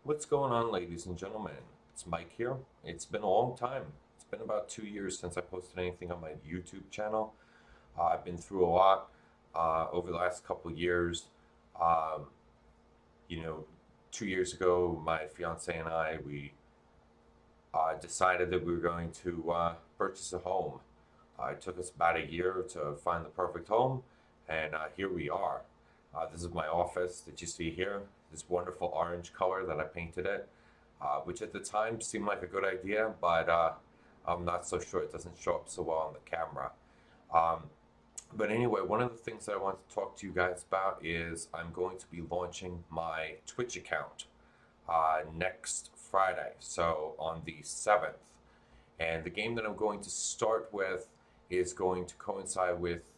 What's going on, ladies and gentlemen? It's Mike here. It's been a long time. It's been about 2 years since I posted anything on my YouTube channel. I've been through a lot over the last couple of years. Um, you know, 2 years ago, my fiance and we decided that we were going to purchase a home. It took us about a year to find the perfect home, and here we are. This is my office that you see here, this wonderful orange color that I painted it, which at the time seemed like a good idea, but I'm not so sure. It doesn't show up so well on the camera. Um, but anyway, one of the things that I want to talk to you guys about is I'm going to be launching my Twitch account next Friday, so on the 7th. And the game that I'm going to start with is going to coincide with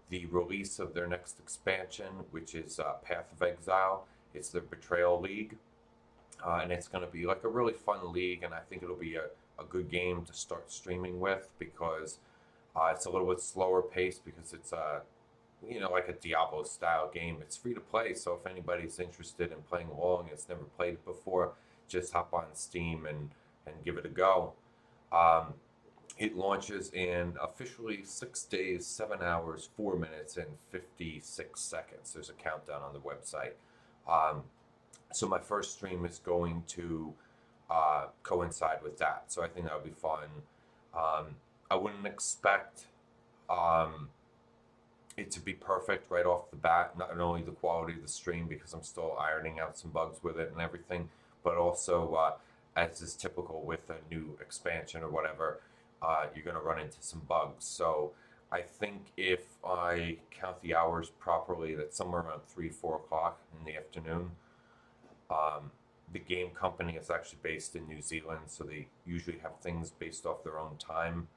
the release of their next expansion, which is Path of Exile. It's the Betrayal League. And it's going to be like a really fun league, and I think it'll be a good game to start streaming with because it's a little bit slower paced because it's like a Diablo style game. It's free to play, so if anybody's interested in playing along and has never played it before, just hop on Steam and give it a go. Um, it launches in officially 6 days, 7 hours, 4 minutes, and 56 seconds. There's a countdown on the website. Um, so my first stream is going to coincide with that. So I think that would be fun. I wouldn't expect um, it to be perfect right off the bat. Not only the quality of the stream, because I'm still ironing out some bugs with it and everything, but also, as is typical with a new expansion or whatever, you're going to run into some bugs. So I think if I count the hours properly, that's somewhere around 3, 4 o'clock in the afternoon. Um, the game company is actually based in New Zealand, so they usually have things based off their own time.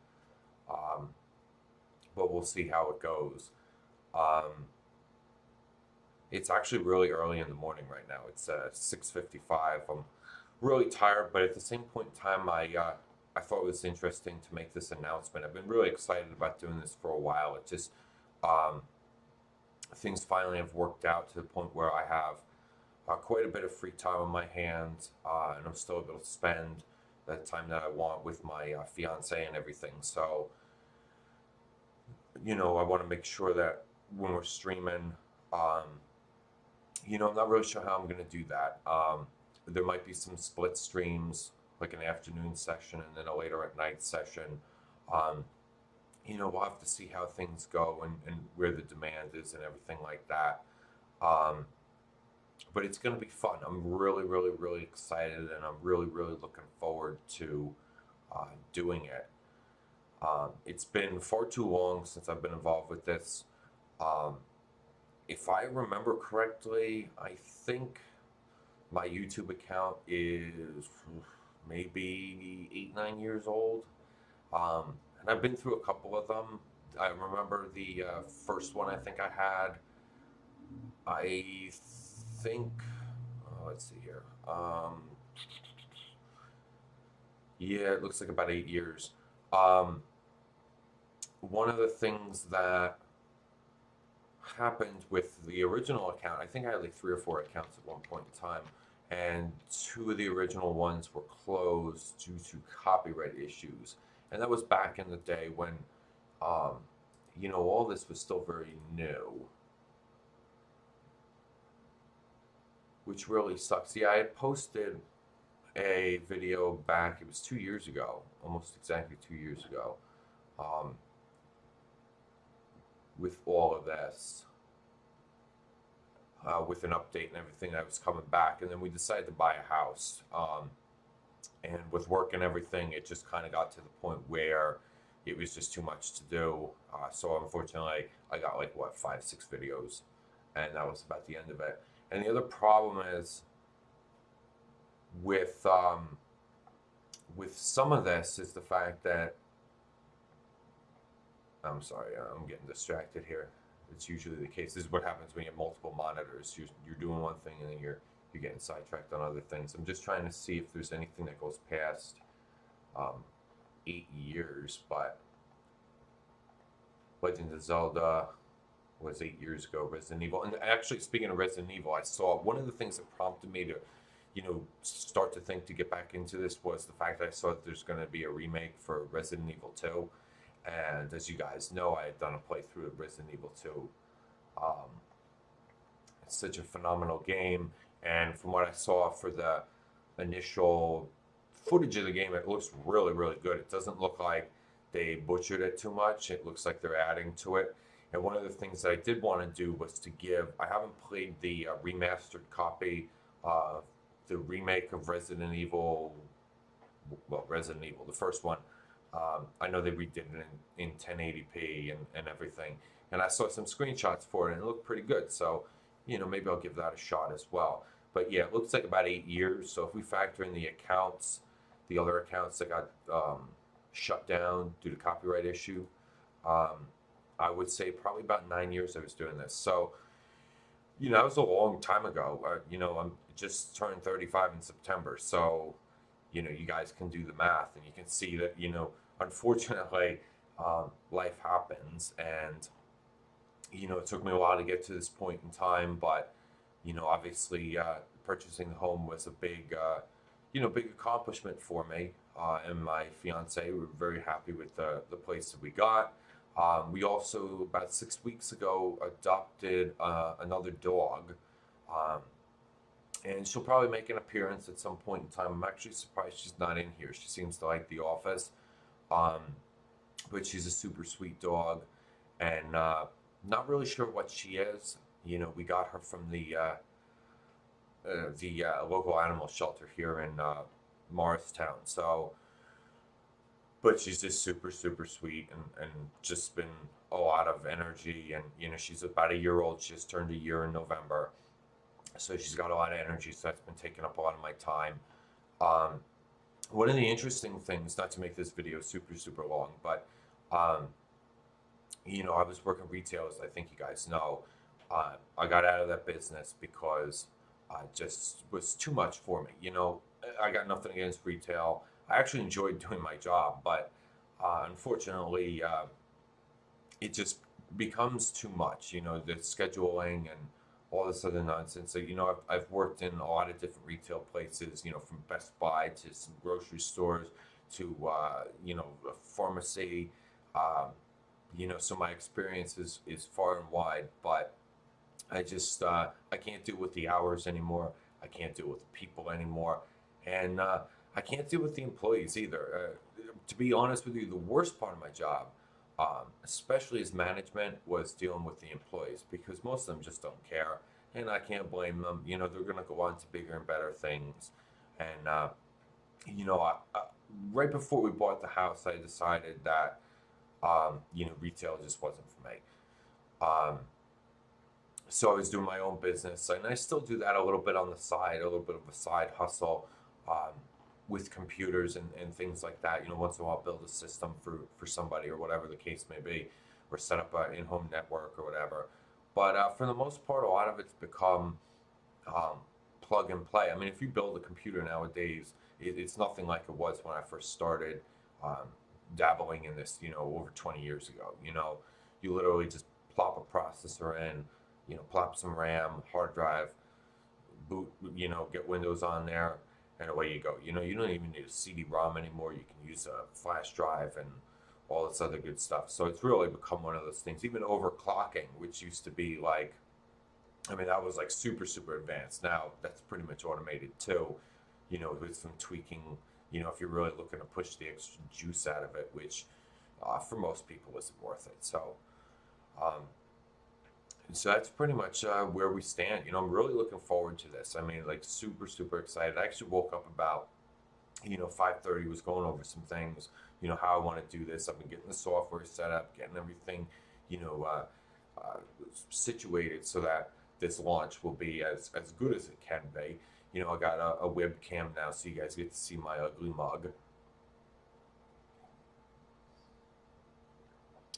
Um, but we'll see how it goes. Um, it's actually really early in the morning right now. It's 6:55. I'm really tired, but at the same point in time, I thought it was interesting to make this announcement. I've been really excited about doing this for a while. It just um, things finally have worked out to the point where I have quite a bit of free time on my hands, and I'm still able to spend the time that I want with my fiance and everything. So, I want to make sure that when we're streaming, um, I'm not really sure how I'm going to do that. There might be some split streams, like an afternoon session and then a later at night session. Um, we'll have to see how things go and where the demand is and everything like that. Um, but it's going to be fun. I'm really, really, really excited, and I'm really, really looking forward to doing it. It's been far too long since I've been involved with this. Um, if I remember correctly, I think my YouTube account is maybe 8, 9 years old. And I've been through a couple of them. I remember the first one I think I had. I think, let's see here. Yeah, it looks like about 8 years. Um, one of the things that happened with the original account, I think I had like 3 or 4 accounts at one point in time, and two of the original ones were closed due to copyright issues. And that was back in the day when, um, all this was still very new, which really sucks. Yeah, I had posted a video back, it was 2 years ago, almost exactly 2 years ago, um, with all of this. With an update and everything that was coming back. And then we decided to buy a house. And with work and everything, it just kind of got to the point where it was just too much to do. So unfortunately, I got like, what, 5, 6 videos. And that was about the end of it. And the other problem is with some of this is the fact that I'm sorry, I'm getting distracted here. It's usually the case. This is what happens when you have multiple monitors. You're doing one thing and then you're getting sidetracked on other things. I'm just trying to see if there's anything that goes past um, 8 years. But Legend of Zelda was 8 years ago. Resident Evil, and actually, speaking of Resident Evil, I saw one of the things that prompted me to, start to think to get back into this was the fact that I saw that there's going to be a remake for Resident Evil 2. And as you guys know, I had done a playthrough of Resident Evil 2. Um, it's such a phenomenal game. And from what I saw for the initial footage of the game, it looks really, really good. It doesn't look like they butchered it too much. It looks like they're adding to it. And one of the things that I did want to do was to give, I haven't played the remastered copy of the remake of Resident Evil, well, Resident Evil, the first one. I know they redid it in 1080p and everything. And I saw some screenshots for it and it looked pretty good. So, maybe I'll give that a shot as well. But yeah, it looks like about 8 years. So if we factor in the accounts, the other accounts that got shut down due to copyright issue, um, I would say probably about 9 years I was doing this. So, that was a long time ago. I'm just turned 35 in September. So, you guys can do the math and you can see that, unfortunately, life happens. And, it took me a while to get to this point in time. But, obviously, purchasing the home was a big accomplishment for me. And my fiance, we were very happy with the place that we got. We also, about 6 weeks ago, adopted another dog. Um, and she'll probably make an appearance at some point in time. I'm actually surprised she's not in here. She seems to like the office. Um, but she's a super sweet dog. And not really sure what she is. We got her from the local animal shelter here in Morristown. So, but she's just super, super sweet and just been a lot of energy. And, she's about a year old. She just turned a year in November. So she's got a lot of energy. So that's been taking up a lot of my time. Um, One of the interesting things, not to make this video super, super long, but, um, I was working retail, as I think you guys know. I got out of that business because it just was too much for me. I got nothing against retail. I actually enjoyed doing my job, but unfortunately, it just becomes too much. The scheduling and all this other nonsense. So, I've worked in a lot of different retail places. From Best Buy to some grocery stores to a pharmacy. Um, so my experience is far and wide, but I just I can't deal with the hours anymore. I can't deal with the people anymore, and I can't deal with the employees either. To be honest with you, the worst part of my job, especially as management, was dealing with the employees because most of them just don't care, and I can't blame them. They're going to go on to bigger and better things, and right before we bought the house, I decided that retail just wasn't for me. Um, so I was doing my own business, and I still do that a little bit on the side, a little bit of a side hustle um, with computers and things like that. Once in a while, build a system for somebody or whatever the case may be, or set up an in-home network or whatever. But for the most part, a lot of it's become um, plug and play. I mean, if you build a computer nowadays, it's nothing like it was when I first started dabbling in this, over 20 years ago. You literally just plop a processor in, plop some RAM, hard drive, boot, get Windows on there, and away you go. You don't even need a CD-ROM anymore. You can use a flash drive and all this other good stuff. So it's really become one of those things. Even overclocking, which used to be like, I mean, that was like super, super advanced. Now that's pretty much automated too, with some tweaking, if you're really looking to push the extra juice out of it, which for most people isn't worth it. Um, so that's pretty much where we stand. I'm really looking forward to this. I mean, like super, super excited. I actually woke up about, 5:30, was going over some things, how I want to do this. I've been getting the software set up, getting everything, you know, uh, situated so that this launch will be as good as it can be. I got a webcam now, so you guys get to see my ugly mug.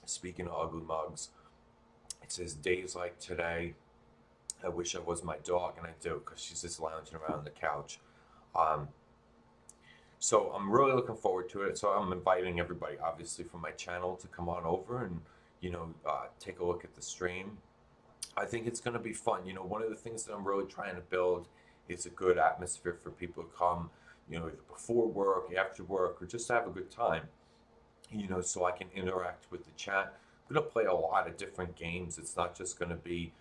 Speaking of ugly mugs, it says days like today. I wish I was my dog, and I do because she's just lounging around the couch. Um, so I'm really looking forward to it. So I'm inviting everybody, obviously, from my channel to come on over and take a look at the stream. I think it's going to be fun. One of the things that I'm really trying to build is a good atmosphere for people to come, either before work, after work, or just to have a good time, so I can interact with the chat. I'm going to play a lot of different games. It's not just going to be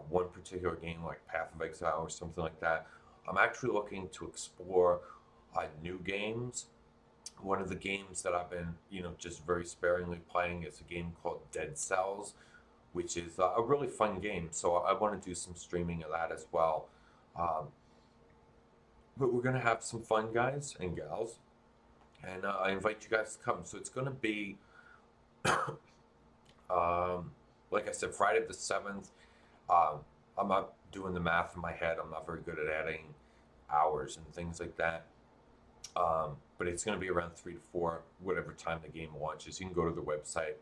one particular game like Path of Exile or something like that. I'm actually looking to explore new games. One of the games that I've been, just very sparingly playing is a game called Dead Cells, which is a really fun game. So I want to do some streaming of that as well. Um, but we're going to have some fun, guys and gals, and I invite you guys to come. So it's going to be, like I said, Friday the 7th. Um, I'm not doing the math in my head. I'm not very good at adding hours and things like that. But it's going to be around 3 to 4, whatever time the game launches. You can go to the website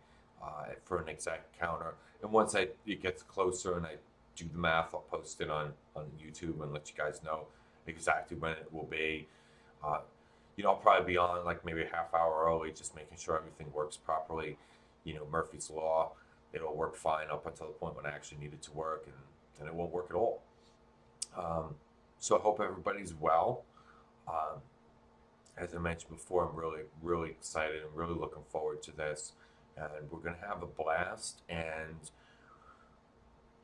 for an exact counter. And once it gets closer and I do the math, I'll post it on YouTube and let you guys know exactly when it will be. Uh, I'll probably be on like maybe a half hour early, just making sure everything works properly. Murphy's Law, it'll work fine up until the point when I actually need it to work, and then it won't work at all. So I hope everybody's well. Um, as I mentioned before, I'm really, really excited and really looking forward to this. And we're going to have a blast. And,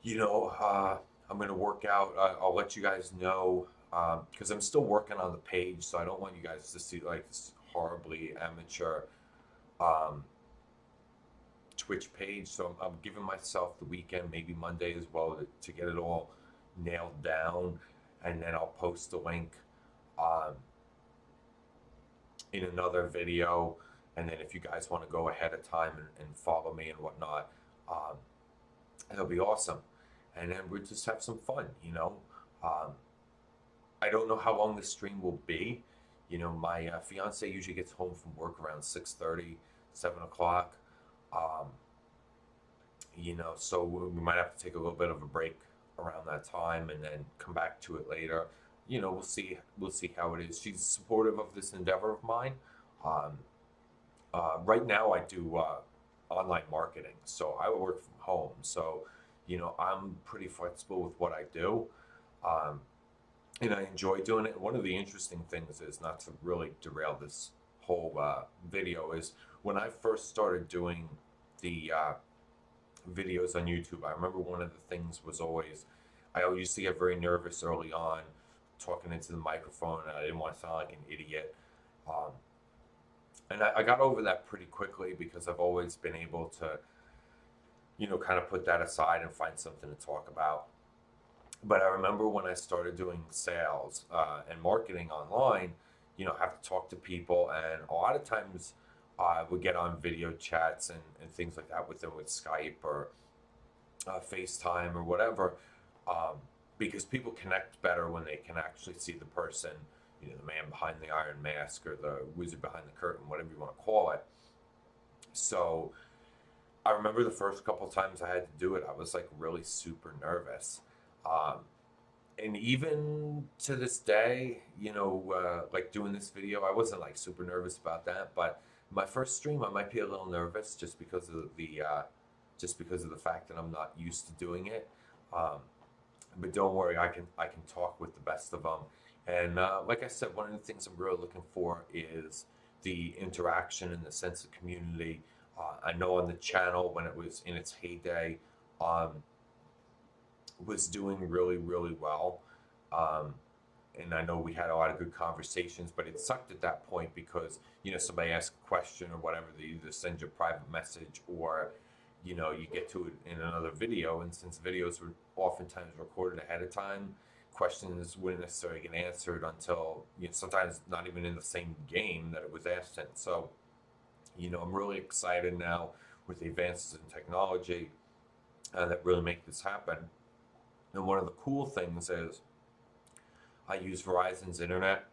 I'm going to work out. I'll let you guys know because I'm still working on the page. So I don't want you guys to see like this horribly amateur um, Twitch page. So I'm giving myself the weekend, maybe Monday as well, to get it all nailed down. And then I'll post the link. Um, in another video, and then if you guys want to go ahead of time and follow me and whatnot, um, it'll be awesome. And then we'll just have some fun. I don't know how long the stream will be. My fiance usually gets home from work around 6:30, 7 o'clock. um, so we might have to take a little bit of a break around that time and then come back to it later. We'll see how it is. She's supportive of this endeavor of mine. Um, right now, I do online marketing, so I work from home. So, I'm pretty flexible with what I do, um, and I enjoy doing it. One of the interesting things is, not to really derail this whole video, is when I first started doing the videos on YouTube. I remember one of the things was always, I used to get very nervous early on talking into the microphone, and I didn't want to sound like an idiot. Um, and I got over that pretty quickly because I've always been able to, kind of put that aside and find something to talk about. But I remember when I started doing sales and marketing online, have to talk to people, and a lot of times I would get on video chats and things like that with them with Skype or FaceTime or whatever, um, because people connect better when they can actually see the person, the man behind the iron mask or the wizard behind the curtain, whatever you want to call it. So I remember the first couple times I had to do it, I was like really super nervous. Um, and even to this day, like doing this video, I wasn't like super nervous about that. But my first stream, I might be a little nervous just because of the fact that I'm not used to doing it. Um, but don't worry, I can talk with the best of them. And like I said, one of the things I'm really looking for is the interaction and the sense of community. I know on the channel when it was in its heyday, um, was doing really, really well. Um, and I know we had a lot of good conversations, but it sucked at that point because, somebody asked a question or whatever, they either send you a private message or, you get to it in another video. And since videos were oftentimes recorded ahead of time, questions wouldn't necessarily get answered until, sometimes not even in the same game that it was asked in. So, I'm really excited now with the advances in technology that really make this happen. And one of the cool things is I use Verizon's internet,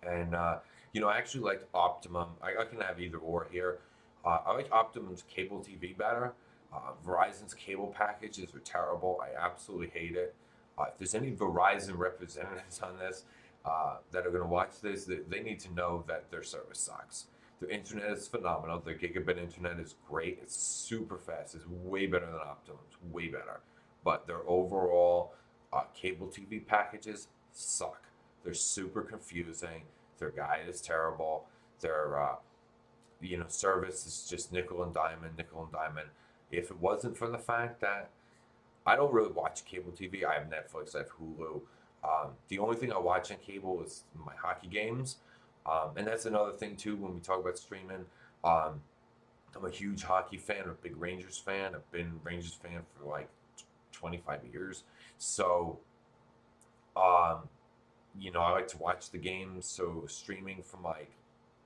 and I actually like Optimum. I can have either or here. I like Optimum's cable TV better. Verizon's cable packages are terrible. I absolutely hate it. If there's any Verizon representatives on this that are going to watch this, they need to know that their service sucks. Their internet is phenomenal. Their gigabit internet is great. It's super fast. It's way better than Optimum's. Way better. But their overall cable TV packages suck. They're super confusing. Their guide is terrible. Their service is just nickel and diamond, nickel and diamond. If it wasn't for the fact that I don't really watch cable TV, I have Netflix, I have Hulu. The only thing I watch on cable is my hockey games, and that's another thing too. When we talk about streaming, um, I'm a huge hockey fan. I'm a big Rangers fan. I've been a Rangers fan for like 25 years. So, um, I like to watch the games. So streaming from like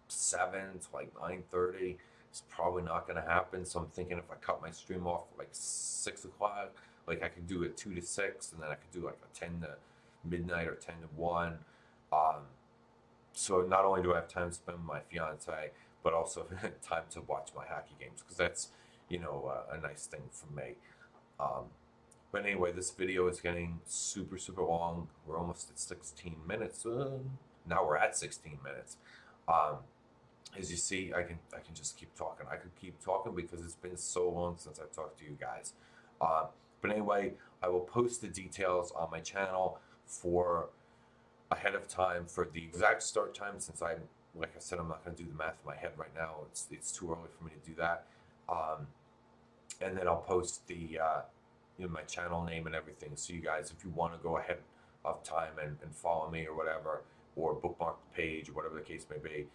7 to like 9:30 is probably not going to happen. So I'm thinking if I cut my stream off like 6 o'clock, like I could do it 2 to 6, and then I could do like a 10 to midnight or 10 to 1. Um, so not only do I have time to spend with my fiance, but also time to watch my hockey games because that's, a nice thing for me. Um, but anyway, this video is getting super, super long. We're almost at 16 minutes. Now we're at 16 minutes. Um, as you see, I can just keep talking. I could keep talking because it's been so long since I've talked to you guys. Uh, but anyway, I will post the details on my channel for ahead of time for the exact start time since like I said, I'm not going to do the math in my head right now. It's too early for me to do that. Um, and then I'll post the my channel name and everything. So you guys, if you want to go ahead of time and follow me or whatever, or bookmark the page or whatever the case may be,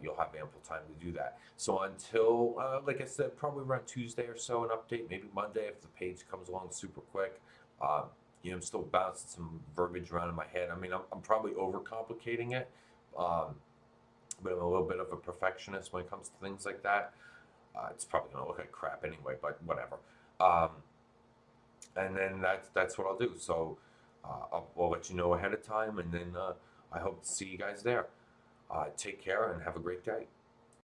you'll have ample time to do that. So until, like I said, probably around Tuesday or so, an update, maybe Monday if the page comes along super quick. Um, I'm still bouncing some verbiage around in my head. I mean, I'm probably overcomplicating it, but I'm a little bit of a perfectionist when it comes to things like that. It's probably going to look like crap anyway, but whatever. Um, and then that's what I'll do. So I'll let you know ahead of time, and then I hope to see you guys there. Take care and have a great day.